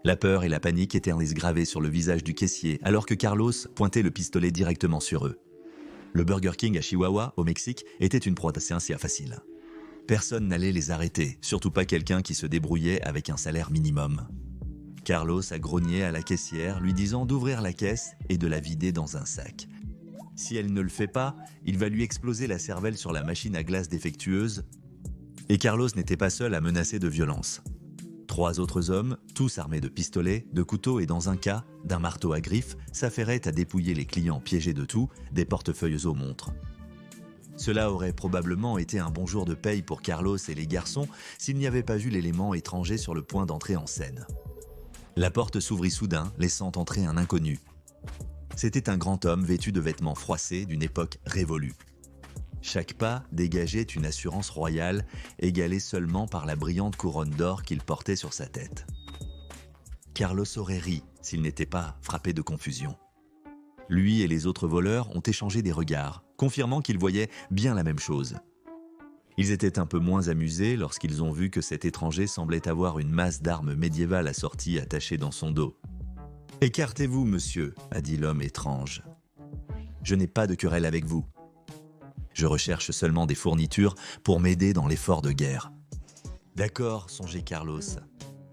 La peur et la panique éternisent gravées sur le visage du caissier alors que Carlos pointait le pistolet directement sur eux. Le Burger King à Chihuahua, au Mexique, était une proie assez facile. Personne n'allait les arrêter, surtout pas quelqu'un qui se débrouillait avec un salaire minimum. Carlos a grogné à la caissière, lui disant d'ouvrir la caisse et de la vider dans un sac. Si elle ne le fait pas, il va lui exploser la cervelle sur la machine à glace défectueuse. Et Carlos n'était pas seul à menacer de violence. 3 autres hommes, tous armés de pistolets, de couteaux et dans un cas, d'un marteau à griffes, s'affairaient à dépouiller les clients piégés de tout, des portefeuilles aux montres. Cela aurait probablement été un bon jour de paye pour Carlos et les garçons s'il n'y avait pas eu l'élément étranger sur le point d'entrer en scène. La porte s'ouvrit soudain, laissant entrer un inconnu. C'était un grand homme vêtu de vêtements froissés d'une époque révolue. Chaque pas dégageait une assurance royale, égalée seulement par la brillante couronne d'or qu'il portait sur sa tête. Carlos aurait ri s'il n'était pas frappé de confusion. Lui et les autres voleurs ont échangé des regards, confirmant qu'ils voyaient bien la même chose. Ils étaient un peu moins amusés lorsqu'ils ont vu que cet étranger semblait avoir une masse d'armes médiévales assorties attachées dans son dos. « Écartez-vous, monsieur », a dit l'homme étrange. « Je n'ai pas de querelle avec vous. Je recherche seulement des fournitures pour m'aider dans l'effort de guerre. » « D'accord, songeait Carlos.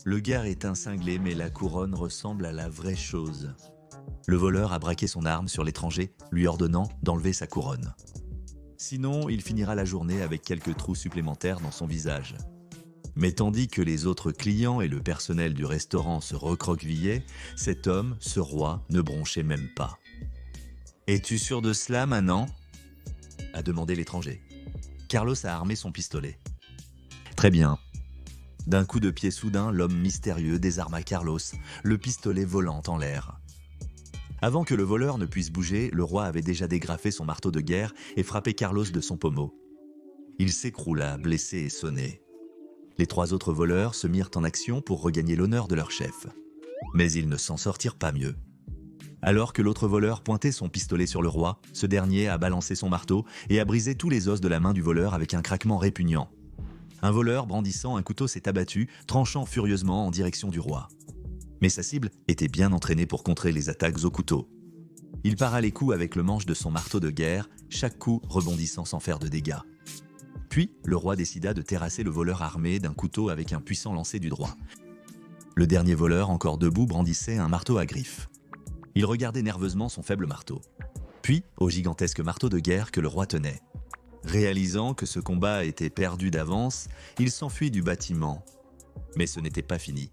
Le gars est un cinglé, mais la couronne ressemble à la vraie chose. » Le voleur a braqué son arme sur l'étranger, lui ordonnant d'enlever sa couronne. Sinon, il finira la journée avec quelques trous supplémentaires dans son visage. Mais tandis que les autres clients et le personnel du restaurant se recroquevillaient, cet homme, ce roi, ne bronchait même pas. « Es-tu sûr de cela maintenant ?» a demandé l'étranger. Carlos a armé son pistolet. « Très bien. » D'un coup de pied soudain, l'homme mystérieux désarma Carlos, le pistolet volant en l'air. Avant que le voleur ne puisse bouger, le roi avait déjà dégrafé son marteau de guerre et frappé Carlos de son pommeau. Il s'écroula, blessé et sonné. Les 3 autres voleurs se mirent en action pour regagner l'honneur de leur chef. Mais ils ne s'en sortirent pas mieux. Alors que l'autre voleur pointait son pistolet sur le roi, ce dernier a balancé son marteau et a brisé tous les os de la main du voleur avec un craquement répugnant. Un voleur brandissant un couteau s'est abattu, tranchant furieusement en direction du roi. Mais sa cible était bien entraînée pour contrer les attaques au couteau. Il para les coups avec le manche de son marteau de guerre, chaque coup rebondissant sans faire de dégâts. Puis, le roi décida de terrasser le voleur armé d'un couteau avec un puissant lancer du droit. Le dernier voleur, encore debout, brandissait un marteau à griffes. Il regardait nerveusement son faible marteau, puis au gigantesque marteau de guerre que le roi tenait. Réalisant que ce combat était perdu d'avance, il s'enfuit du bâtiment. Mais ce n'était pas fini.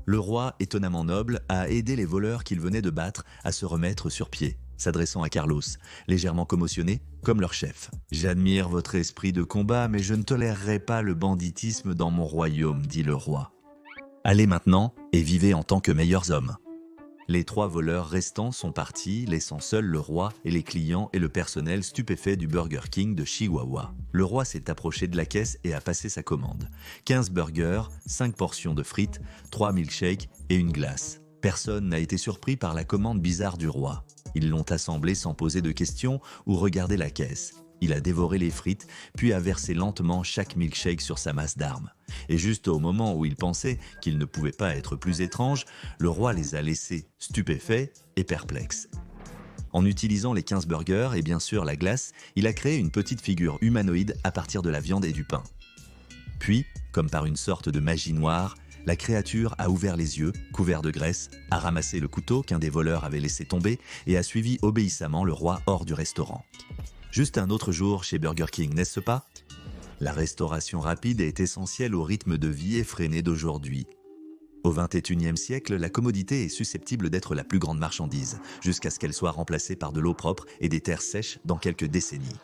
Le roi, étonnamment noble, a aidé les voleurs qu'il venait de battre à se remettre sur pied, s'adressant à Carlos, légèrement commotionné, comme leur chef. « J'admire votre esprit de combat, mais je ne tolérerai pas le banditisme dans mon royaume, dit le roi. Allez maintenant et vivez en tant que meilleurs hommes. » Les 3 voleurs restants sont partis, laissant seuls le roi et les clients et le personnel stupéfait du Burger King de Chihuahua. Le roi s'est approché de la caisse et a passé sa commande. 15 burgers, 5 portions de frites, 3 milkshakes et une glace. Personne n'a été surpris par la commande bizarre du roi. Ils l'ont assemblée sans poser de questions ou regarder la caisse. Il a dévoré les frites, puis a versé lentement chaque milkshake sur sa masse d'armes. Et juste au moment où il pensait qu'il ne pouvait pas être plus étrange, le roi les a laissés stupéfaits et perplexes. En utilisant les 15 burgers et bien sûr la glace, il a créé une petite figure humanoïde à partir de la viande et du pain. Puis, comme par une sorte de magie noire, la créature a ouvert les yeux, couvert de graisse, a ramassé le couteau qu'un des voleurs avait laissé tomber et a suivi obéissamment le roi hors du restaurant. Juste un autre jour chez Burger King, n'est-ce pas? La restauration rapide est essentielle au rythme de vie effréné d'aujourd'hui. Au XXIe siècle, la commodité est susceptible d'être la plus grande marchandise, jusqu'à ce qu'elle soit remplacée par de l'eau propre et des terres sèches dans quelques décennies.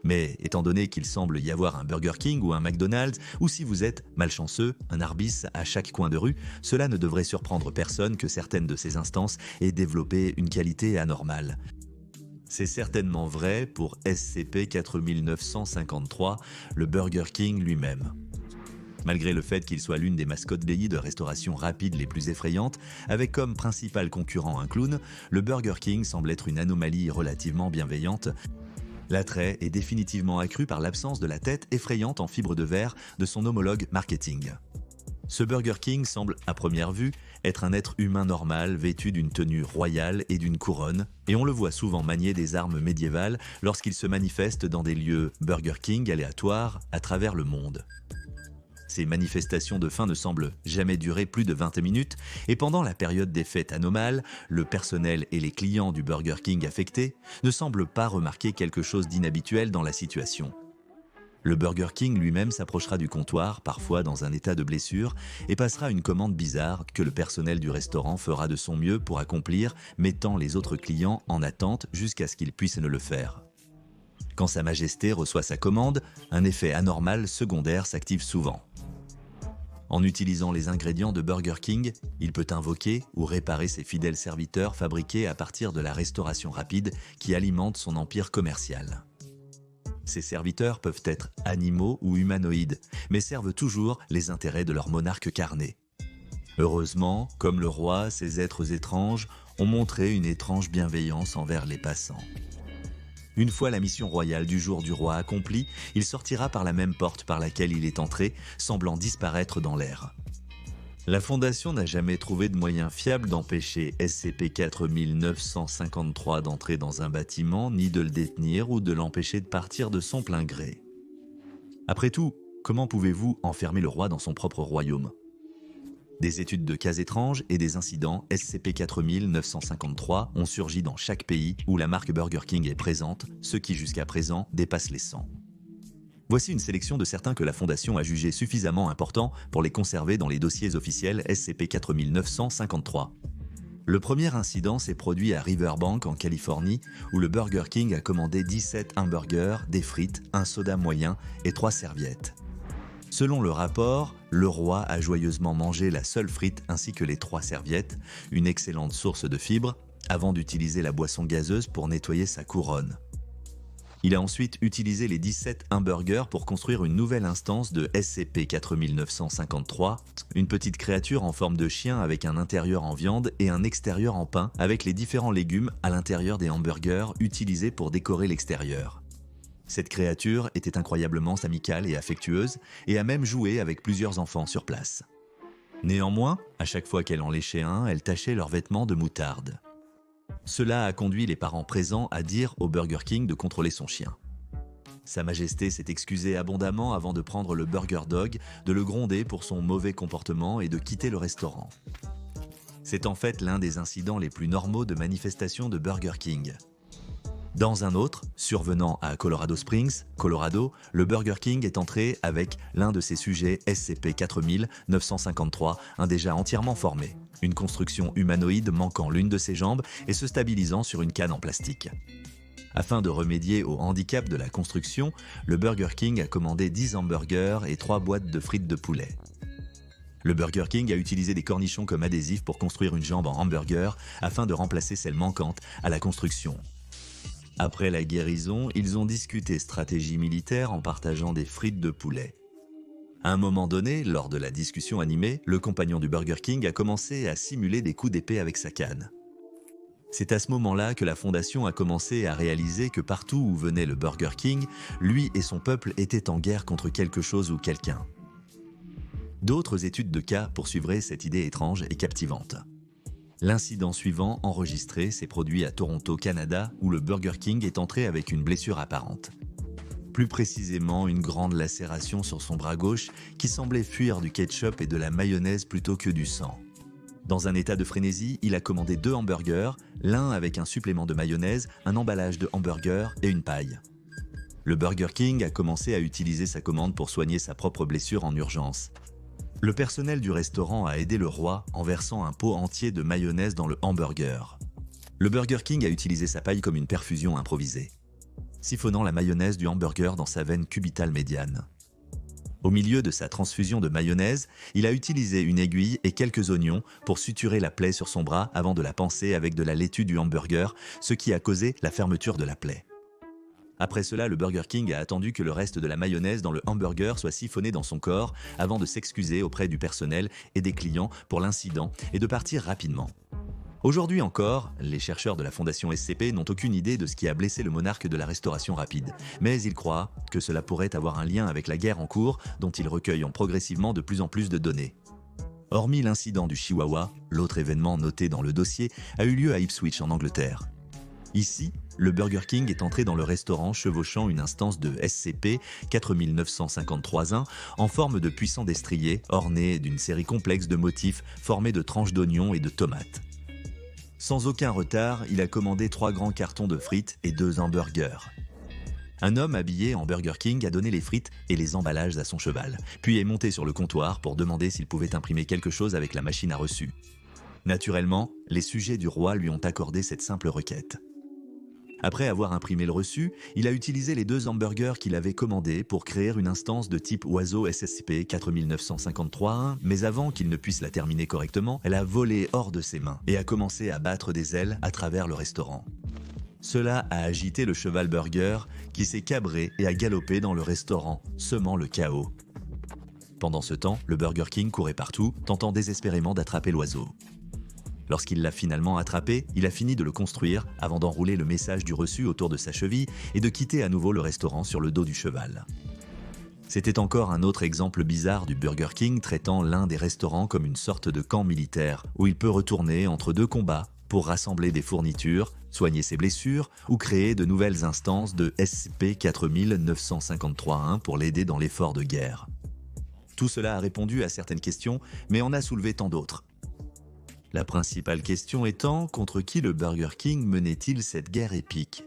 Mais étant donné qu'il semble y avoir un Burger King ou un McDonald's, ou si vous êtes malchanceux, un Arby's à chaque coin de rue, cela ne devrait surprendre personne que certaines de ces instances aient développé une qualité anormale. C'est certainement vrai pour SCP-4953, le Burger King lui-même. Malgré le fait qu'il soit l'une des mascottes pays de restauration rapide les plus effrayantes, avec comme principal concurrent un clown, le Burger King semble être une anomalie relativement bienveillante. L'attrait est définitivement accru par l'absence de la tête effrayante en fibre de verre de son homologue marketing. Ce Burger King semble, à première vue, être un être humain normal vêtu d'une tenue royale et d'une couronne, et on le voit souvent manier des armes médiévales lorsqu'il se manifeste dans des lieux Burger King aléatoires à travers le monde. Ces manifestations de faim ne semblent jamais durer plus de 20 minutes, et pendant la période des fêtes anomales, le personnel et les clients du Burger King affectés ne semblent pas remarquer quelque chose d'inhabituel dans la situation. Le Burger King lui-même s'approchera du comptoir, parfois dans un état de blessure, et passera une commande bizarre que le personnel du restaurant fera de son mieux pour accomplir, mettant les autres clients en attente jusqu'à ce qu'ils puissent le faire. Quand Sa Majesté reçoit sa commande, un effet anormal secondaire s'active souvent. En utilisant les ingrédients de Burger King, il peut invoquer ou réparer ses fidèles serviteurs fabriqués à partir de la restauration rapide qui alimente son empire commercial. Ces serviteurs peuvent être animaux ou humanoïdes, mais servent toujours les intérêts de leur monarque carné. Heureusement, comme le roi, ces êtres étranges ont montré une étrange bienveillance envers les passants. Une fois la mission royale du jour du roi accomplie, il sortira par la même porte par laquelle il est entré, semblant disparaître dans l'air. La Fondation n'a jamais trouvé de moyen fiable d'empêcher SCP-4953 d'entrer dans un bâtiment, ni de le détenir ou de l'empêcher de partir de son plein gré. Après tout, comment pouvez-vous enfermer le roi dans son propre royaume ? Des études de cas étranges et des incidents SCP-4953 ont surgi dans chaque pays où la marque Burger King est présente, ce qui jusqu'à présent dépasse les 100. Voici une sélection de certains que la Fondation a jugés suffisamment importants pour les conserver dans les dossiers officiels SCP-4953. Le premier incident s'est produit à Riverbank en Californie, où le Burger King a commandé 17 hamburgers, des frites, un soda moyen et 3 serviettes. Selon le rapport, le roi a joyeusement mangé la seule frite ainsi que les 3 serviettes, une excellente source de fibres, avant d'utiliser la boisson gazeuse pour nettoyer sa couronne. Il a ensuite utilisé les 17 hamburgers pour construire une nouvelle instance de SCP-4953, une petite créature en forme de chien avec un intérieur en viande et un extérieur en pain avec les différents légumes à l'intérieur des hamburgers utilisés pour décorer l'extérieur. Cette créature était incroyablement amicale et affectueuse et a même joué avec plusieurs enfants sur place. Néanmoins, à chaque fois qu'elle en léchait un, elle tachait leurs vêtements de moutarde. Cela a conduit les parents présents à dire au Burger King de contrôler son chien. Sa Majesté s'est excusée abondamment avant de prendre le Burger Dog, de le gronder pour son mauvais comportement et de quitter le restaurant. C'est en fait l'un des incidents les plus normaux de manifestation de Burger King. Dans un autre, survenant à Colorado Springs, Colorado, le Burger King est entré avec l'un de ses sujets SCP-4953, un déjà entièrement formé, une construction humanoïde manquant l'une de ses jambes et se stabilisant sur une canne en plastique. Afin de remédier au handicap de la construction, le Burger King a commandé 10 hamburgers et 3 boîtes de frites de poulet. Le Burger King a utilisé des cornichons comme adhésif pour construire une jambe en hamburger afin de remplacer celle manquante à la construction. Après la guérison, ils ont discuté stratégie militaire en partageant des frites de poulet. À un moment donné, lors de la discussion animée, le compagnon du Burger King a commencé à simuler des coups d'épée avec sa canne. C'est à ce moment-là que la Fondation a commencé à réaliser que partout où venait le Burger King, lui et son peuple étaient en guerre contre quelque chose ou quelqu'un. D'autres études de cas poursuivraient cette idée étrange et captivante. L'incident suivant enregistré s'est produit à Toronto, Canada, où le Burger King est entré avec une blessure apparente. Plus précisément, une grande lacération sur son bras gauche qui semblait fuir du ketchup et de la mayonnaise plutôt que du sang. Dans un état de frénésie, il a commandé 2 hamburgers, l'un avec un supplément de mayonnaise, un emballage de hamburgers et une paille. Le Burger King a commencé à utiliser sa commande pour soigner sa propre blessure en urgence. Le personnel du restaurant a aidé le roi en versant un pot entier de mayonnaise dans le hamburger. Le Burger King a utilisé sa paille comme une perfusion improvisée, siphonnant la mayonnaise du hamburger dans sa veine cubitale médiane. Au milieu de sa transfusion de mayonnaise, il a utilisé une aiguille et quelques oignons pour suturer la plaie sur son bras avant de la panser avec de la laitue du hamburger, ce qui a causé la fermeture de la plaie. Après cela, le Burger King a attendu que le reste de la mayonnaise dans le hamburger soit siphonné dans son corps avant de s'excuser auprès du personnel et des clients pour l'incident et de partir rapidement. Aujourd'hui encore, les chercheurs de la Fondation SCP n'ont aucune idée de ce qui a blessé le monarque de la restauration rapide, mais ils croient que cela pourrait avoir un lien avec la guerre en cours dont ils recueillent progressivement de plus en plus de données. Hormis l'incident du Chihuahua, l'autre événement noté dans le dossier a eu lieu à Ipswich en Angleterre. Ici, le Burger King est entré dans le restaurant chevauchant une instance de SCP-4953-1 en forme de puissant destrier orné d'une série complexe de motifs formés de tranches d'oignons et de tomates. Sans aucun retard, il a commandé 3 grands cartons de frites et 2 hamburgers. Un homme habillé en Burger King a donné les frites et les emballages à son cheval, puis est monté sur le comptoir pour demander s'il pouvait imprimer quelque chose avec la machine à reçu. Naturellement, les sujets du roi lui ont accordé cette simple requête. Après avoir imprimé le reçu, il a utilisé les 2 hamburgers qu'il avait commandés pour créer une instance de type oiseau SCP-4953-1, mais avant qu'il ne puisse la terminer correctement, elle a volé hors de ses mains et a commencé à battre des ailes à travers le restaurant. Cela a agité le cheval burger qui s'est cabré et a galopé dans le restaurant, semant le chaos. Pendant ce temps, le Burger King courait partout, tentant désespérément d'attraper l'oiseau. Lorsqu'il l'a finalement attrapé, il a fini de le construire avant d'enrouler le message du reçu autour de sa cheville et de quitter à nouveau le restaurant sur le dos du cheval. C'était encore un autre exemple bizarre du Burger King traitant l'un des restaurants comme une sorte de camp militaire où il peut retourner entre 2 combats pour rassembler des fournitures, soigner ses blessures ou créer de nouvelles instances de SCP-4953-1 pour l'aider dans l'effort de guerre. Tout cela a répondu à certaines questions, mais en a soulevé tant d'autres. La principale question étant, contre qui le Burger King menait-il cette guerre épique?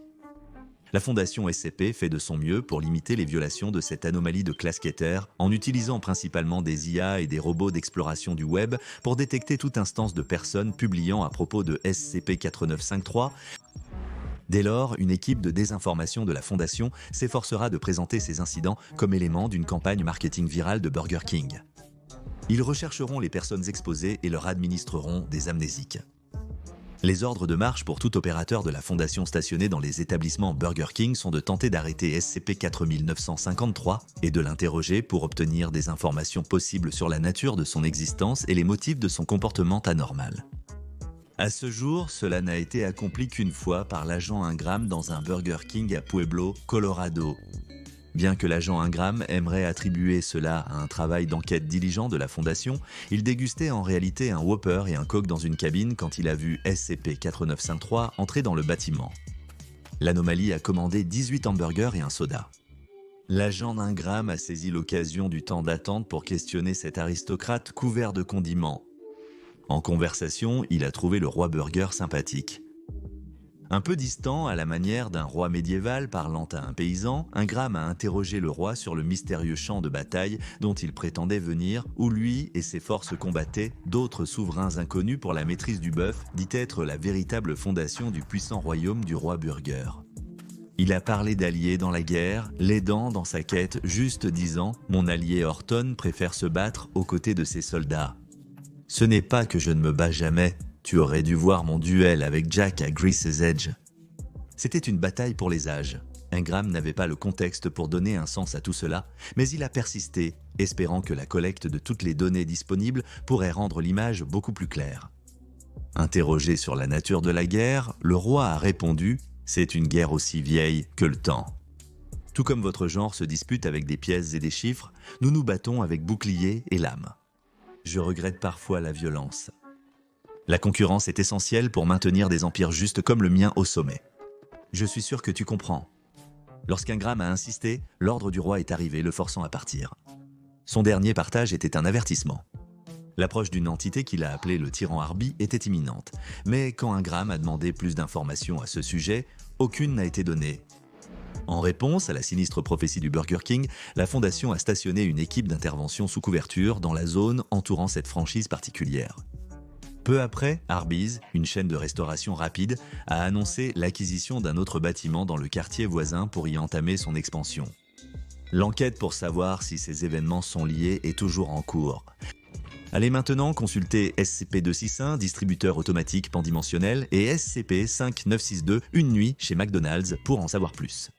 La fondation SCP fait de son mieux pour limiter les violations de cette anomalie de classe Keter en utilisant principalement des IA et des robots d'exploration du web pour détecter toute instance de personnes publiant à propos de SCP-4953. Dès lors, une équipe de désinformation de la fondation s'efforcera de présenter ces incidents comme éléments d'une campagne marketing virale de Burger King. Ils rechercheront les personnes exposées et leur administreront des amnésiques. Les ordres de marche pour tout opérateur de la fondation stationné dans les établissements Burger King sont de tenter d'arrêter SCP-4953 et de l'interroger pour obtenir des informations possibles sur la nature de son existence et les motifs de son comportement anormal. À ce jour, cela n'a été accompli qu'une fois par l'agent Ingram dans un Burger King à Pueblo, Colorado. Bien que l'agent Ingram aimerait attribuer cela à un travail d'enquête diligent de la Fondation, il dégustait en réalité un Whopper et un Coke dans une cabine quand il a vu SCP-4953 entrer dans le bâtiment. L'anomalie a commandé 18 hamburgers et un soda. L'agent Ingram a saisi l'occasion du temps d'attente pour questionner cet aristocrate couvert de condiments. En conversation, il a trouvé le roi burger sympathique. Un peu distant, à la manière d'un roi médiéval parlant à un paysan, Ingram a interrogé le roi sur le mystérieux champ de bataille dont il prétendait venir, où lui et ses forces combattaient d'autres souverains inconnus pour la maîtrise du bœuf, dit être la véritable fondation du puissant royaume du roi burger. Il a parlé d'alliés dans la guerre, l'aidant dans sa quête, juste disant « Mon allié Horton préfère se battre aux côtés de ses soldats. Ce n'est pas que je ne me bats jamais. Tu aurais dû voir mon duel avec Jack à Grease's Edge. » C'était une bataille pour les âges. Ingram n'avait pas le contexte pour donner un sens à tout cela, mais il a persisté, espérant que la collecte de toutes les données disponibles pourrait rendre l'image beaucoup plus claire. Interrogé sur la nature de la guerre, le roi a répondu « C'est une guerre aussi vieille que le temps. Tout comme votre genre se dispute avec des pièces et des chiffres, nous nous battons avec bouclier et lame. Je regrette parfois la violence. La concurrence est essentielle pour maintenir des empires justes comme le mien au sommet. Je suis sûr que tu comprends. » Lorsqu'Ingram a insisté, l'ordre du roi est arrivé, le forçant à partir. Son dernier partage était un avertissement. L'approche d'une entité qu'il a appelée le tyran Arby était imminente, mais quand Ingram a demandé plus d'informations à ce sujet, aucune n'a été donnée. En réponse à la sinistre prophétie du Burger King, la Fondation a stationné une équipe d'intervention sous couverture dans la zone entourant cette franchise particulière. Peu après, Arby's, une chaîne de restauration rapide, a annoncé l'acquisition d'un autre bâtiment dans le quartier voisin pour y entamer son expansion. L'enquête pour savoir si ces événements sont liés est toujours en cours. Allez maintenant consulter SCP-261, distributeur automatique pandimensionnel, et SCP-5962, une nuit chez McDonald's pour en savoir plus.